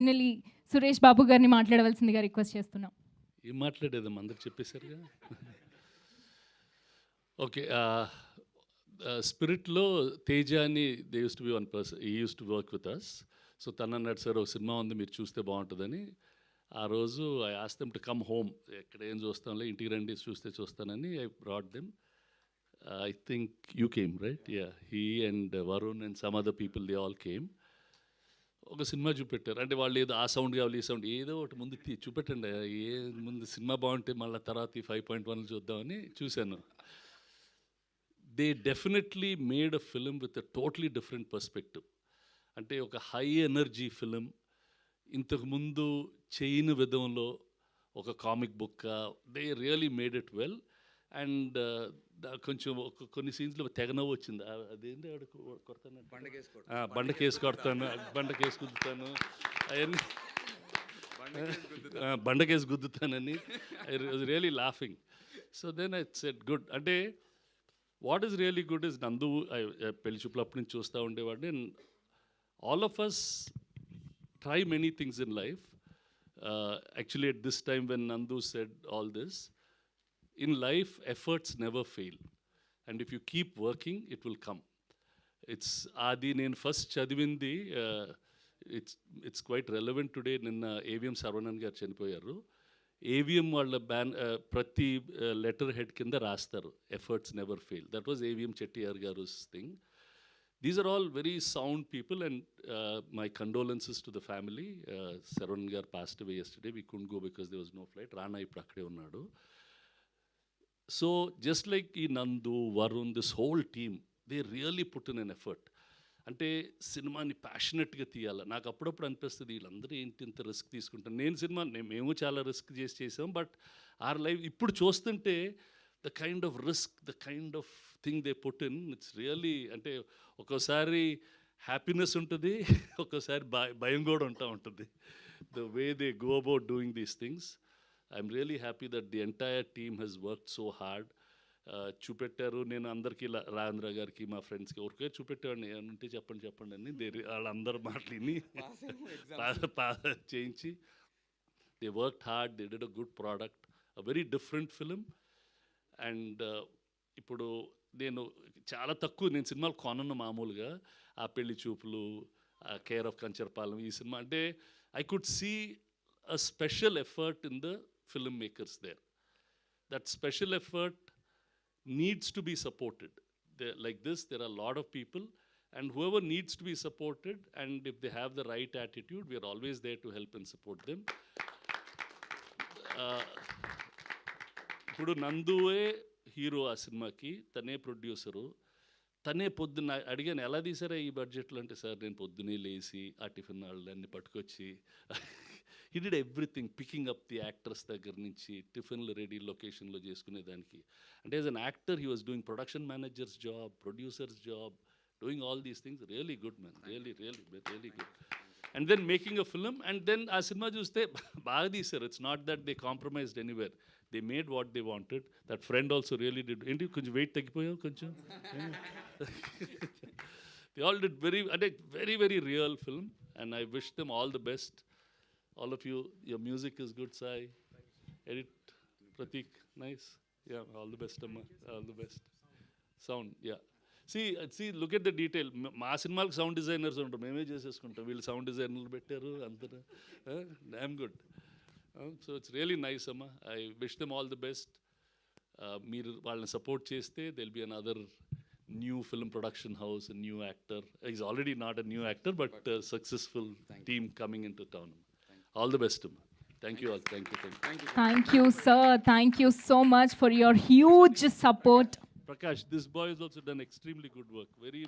Finally Suresh Babu గారిని మాట్లాడవలసిందిగా request చేస్తున్నాం. ఏం మాట్లాడేదమ్మా, అందరికి చెప్పేశారుగా. ఓకే, స్పిరిట్లో తేజ అని they used to be one person, he used to work with us. So తను అన్నాడు, సార్ ఒక సినిమా ఉంది మీరు చూస్తే బాగుంటుందని. ఆ రోజు I ask them to come home, ఎక్కడ ఏం చూస్తాంలే, ఇంటికి రండి చూస్తే చూస్తానని I brought them. I think you came, right? Yeah, he and Varun and some other people, they all came. ఒక సినిమా చూపెట్టారు. అంటే వాళ్ళు ఏదో ఆ సౌండ్ కావాలి, ఈ సౌండ్ ఏదో ఒకటి ముందు చూపెట్టండి, ఏ ముందు సినిమా బాగుంటే మళ్ళీ తర్వాత ఈ 5.1 చూద్దామని చూశాను. They definitely made a film with a totally different perspective. అంటే ఒక హై ఎనర్జీ ఫిలిం, ఇంతకుముందు చేయని విధంలో ఒక comic book, they really made it well. And కొంచెం కొన్ని సీన్స్లో తెగ నవ్వు వచ్చింది. అదేంటి ఆడ కొడతాను, బండకేసి కొడతాను, బండకేసి గుద్దుతాను, అవన్నీ బండకేసి గుద్దుతానని I was really laughing. So then I said good. అంటే what is really good is Nandu, పెళ్లి చూపులు అప్పటి నుంచి చూస్తూ ఉండేవాడిని. And all of us try many things in life. Actually at this time when Nandu said all this, in life efforts never fail, and if you keep working it will come. It's adi nen first chadivindi, it's quite relevant today. Ninna AVM Sarvanan garu chenipoyaru. AVM వాళ్ళ ప్రతి letter head కింద రాస్తారు efforts never fail. That was AVM Chettiar garu's thing. These are all very sound people, and my condolences to the family. Sarvanan garu passed away yesterday. We couldn't go because there was no flight. Rana ippudu akkade unnadu. So just like ఈ నందు, Varun, this whole team, they really put in an effort. అంటే సినిమాని ప్యాషనెట్గా తీయాలి. నాకు అప్పుడప్పుడు అనిపిస్తుంది వీళ్ళందరూ ఏంటి ఇంత రిస్క్ తీసుకుంటాను. నేను సినిమా మేము చాలా రిస్క్ చేసాం, బట్ ఆర్ లైఫ్ ఇప్పుడు చూస్తుంటే the kind of risk, the kind of thing they put in, it's really, అంటే ఒక్కోసారి హ్యాపీనెస్ ఉంటుంది, ఒక్కోసారి భయం కూడా ఉంటుంది. The way they go about doing these things. I'm really happy that the entire team has worked so hard. చూపెట్టారు. నేను అందరికీ రాజేంద్ర గారికి, మా ఫ్రెండ్స్కి ఎవరికే చూపెట్టేవాడిని, ఏమంటే చెప్పండి అని. వాళ్ళందరూ మాటలిని చేయించి they worked hard, they did a good product, a very different film. And ఇప్పుడు నేను చాలా తక్కువ, నేను సినిమాలు కొనను మామూలుగా. ఆ పెళ్లి చూపులు, కేర్ ఆఫ్ కంచర్పాలెం, ఈ సినిమా అంటే I could see a special effort in the filmmakers there. That special effort needs to be supported. Like this, there are a lot of people, and whoever needs to be supported, and if they have the right attitude, we are always there to help and support them. ఇప్పుడు నందువే hero ఆ సినిమాకి, తనే producer, తనే పొద్దున్న అడిగాను ఎలా తీసారా ఈ బడ్జెట్లో అంటే, సార్ నేను పొద్దున్నే లేచి ఆ టిఫిన్ వాళ్ళన్నీ పట్టుకొచ్చి he did everything, picking up the actors దగ్గర నుంచి టిఫిన్లు రెడీ లొకేషన్లో చేసుకునేదానికి. అంటే as an actor he was doing production manager's job, producer's job, doing all these things. Really good man, really good. And then making a film, and then ఆ cinema చూస్తే బాగా తీశారు. It's not that they compromised anywhere. They made what they wanted. That friend also really did. ఏంటి కొంచెం wait తగ్గిపోయావు కొంచెం. They all did very real film, and I wish them all the best. All of you, your music is good, Sai. Edit, Pratik, nice. Yeah, all the best, Amma. All the best. Sound, yeah. See, look at the detail. మా సినిమాలకు sound designers ఉంటారు, మేమే చేసేసుకుంటాం. వీళ్ళు sound డిజైనర్లు పెట్టారు, అందరూ damn good. So it's really nice అమ్మా. I wish them all the best. మీరు వాళ్ళని సపోర్ట్ చేస్తే they'll be another new film production house, a new actor. He's already not a new actor, but a successful team coming into town. All the best. Thank you all. Thank you. Thank you, sir. Thank you so much for your huge support. Prakash, this boy has also done extremely good work. Very